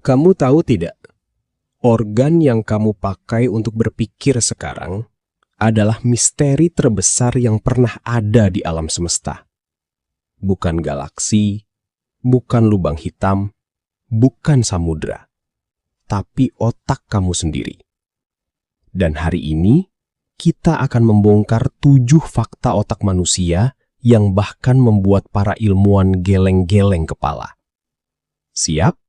Kamu tahu tidak, organ yang kamu pakai untuk berpikir sekarang adalah misteri terbesar yang pernah ada di alam semesta. Bukan galaksi, bukan lubang hitam, bukan samudra, tapi otak kamu sendiri. Dan hari ini, kita akan membongkar 7 fakta otak manusia yang bahkan membuat para ilmuwan geleng-geleng kepala. Siap?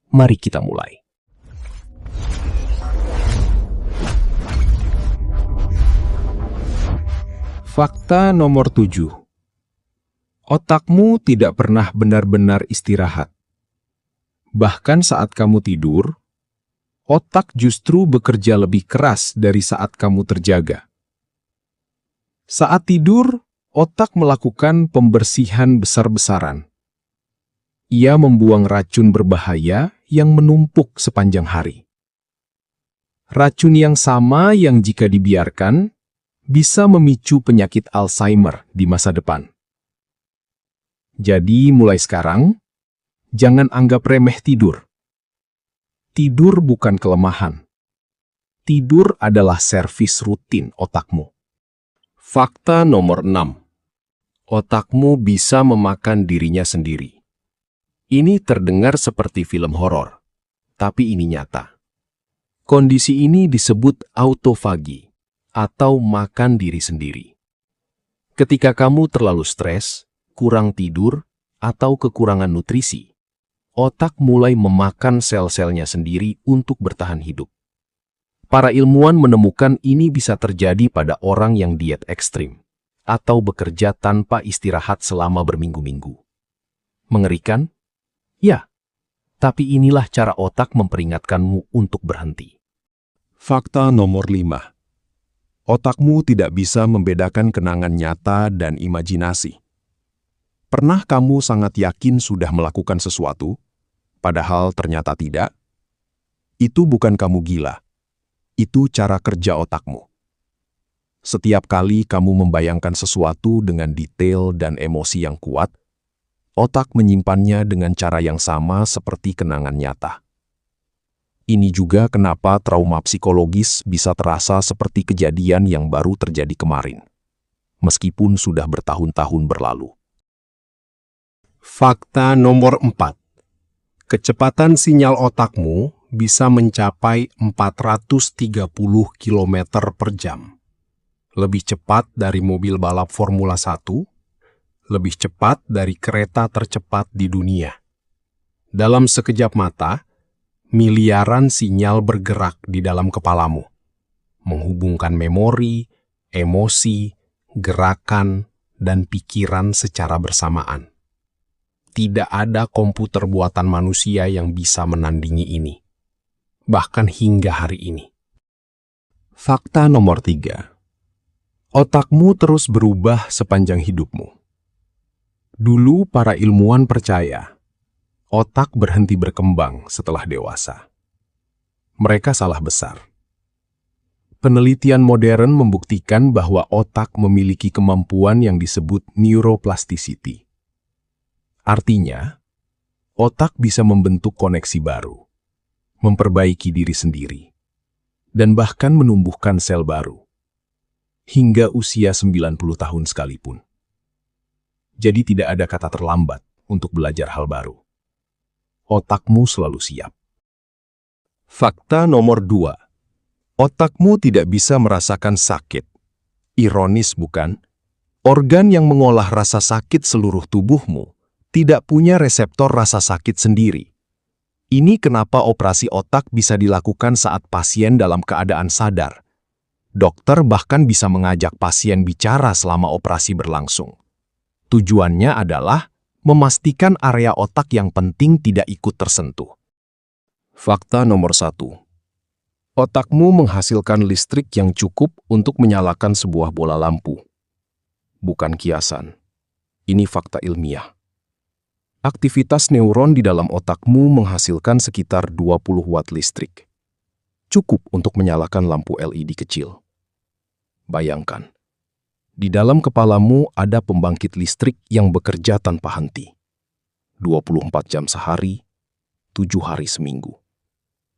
Mari kita mulai. Fakta nomor 7. Otakmu tidak pernah benar-benar istirahat. Bahkan saat kamu tidur, otak justru bekerja lebih keras dari saat kamu terjaga. Saat tidur, otak melakukan pembersihan besar-besaran. Ia membuang racun berbahaya yang menumpuk sepanjang hari. Racun yang sama yang jika dibiarkan, bisa memicu penyakit Alzheimer di masa depan. Jadi mulai sekarang, jangan anggap remeh tidur. Tidur bukan kelemahan. Tidur adalah servis rutin otakmu. Fakta nomor 6. Otakmu bisa memakan dirinya sendiri. Ini terdengar seperti film horor, tapi ini nyata. Kondisi ini disebut autofagi, atau makan diri sendiri. Ketika kamu terlalu stres, kurang tidur, atau kekurangan nutrisi, otak mulai memakan sel-selnya sendiri untuk bertahan hidup. Para ilmuwan menemukan ini bisa terjadi pada orang yang diet ekstrim, atau bekerja tanpa istirahat selama berminggu-minggu. Mengerikan? Ya, tapi inilah cara otak memperingatkanmu untuk berhenti. Fakta nomor 5. Otakmu tidak bisa membedakan kenangan nyata dan imajinasi. Pernah kamu sangat yakin sudah melakukan sesuatu, padahal ternyata tidak? Itu bukan kamu gila. Itu cara kerja otakmu. Setiap kali kamu membayangkan sesuatu dengan detail dan emosi yang kuat, otak menyimpannya dengan cara yang sama seperti kenangan nyata. Ini juga kenapa trauma psikologis bisa terasa seperti kejadian yang baru terjadi kemarin, meskipun sudah bertahun-tahun berlalu. Fakta nomor 4. Kecepatan sinyal otakmu bisa mencapai 430 km per jam. Lebih cepat dari mobil balap Formula 1, lebih cepat dari kereta tercepat di dunia. Dalam sekejap mata, miliaran sinyal bergerak di dalam kepalamu, menghubungkan memori, emosi, gerakan, dan pikiran secara bersamaan. Tidak ada komputer buatan manusia yang bisa menandingi ini, bahkan hingga hari ini. Fakta nomor 3. Otakmu terus berubah sepanjang hidupmu. Dulu para ilmuwan percaya, otak berhenti berkembang setelah dewasa. Mereka salah besar. Penelitian modern membuktikan bahwa otak memiliki kemampuan yang disebut neuroplasticity. Artinya, otak bisa membentuk koneksi baru, memperbaiki diri sendiri, dan bahkan menumbuhkan sel baru, hingga usia 90 tahun sekalipun. Jadi tidak ada kata terlambat untuk belajar hal baru. Otakmu selalu siap. Fakta nomor 2. Otakmu tidak bisa merasakan sakit. Ironis bukan? Organ yang mengolah rasa sakit seluruh tubuhmu tidak punya reseptor rasa sakit sendiri. Ini kenapa operasi otak bisa dilakukan saat pasien dalam keadaan sadar. Dokter bahkan bisa mengajak pasien bicara selama operasi berlangsung. Tujuannya adalah memastikan area otak yang penting tidak ikut tersentuh. Fakta nomor 1. Otakmu menghasilkan listrik yang cukup untuk menyalakan sebuah bola lampu. Bukan kiasan. Ini fakta ilmiah. Aktivitas neuron di dalam otakmu menghasilkan sekitar 20 watt listrik. Cukup untuk menyalakan lampu LED kecil. Bayangkan, di dalam kepalamu ada pembangkit listrik yang bekerja tanpa henti. 24 jam sehari, 7 hari seminggu.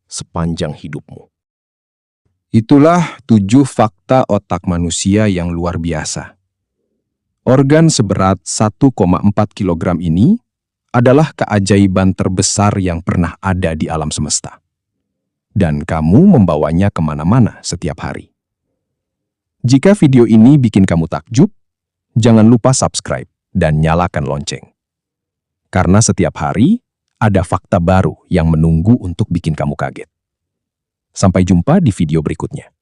Sepanjang hidupmu. Itulah 7 fakta otak manusia yang luar biasa. Organ seberat 1,4 kg ini adalah keajaiban terbesar yang pernah ada di alam semesta. Dan kamu membawanya kemana-mana setiap hari. Jika video ini bikin kamu takjub, jangan lupa subscribe dan nyalakan lonceng. Karena setiap hari ada fakta baru yang menunggu untuk bikin kamu kaget. Sampai jumpa di video berikutnya.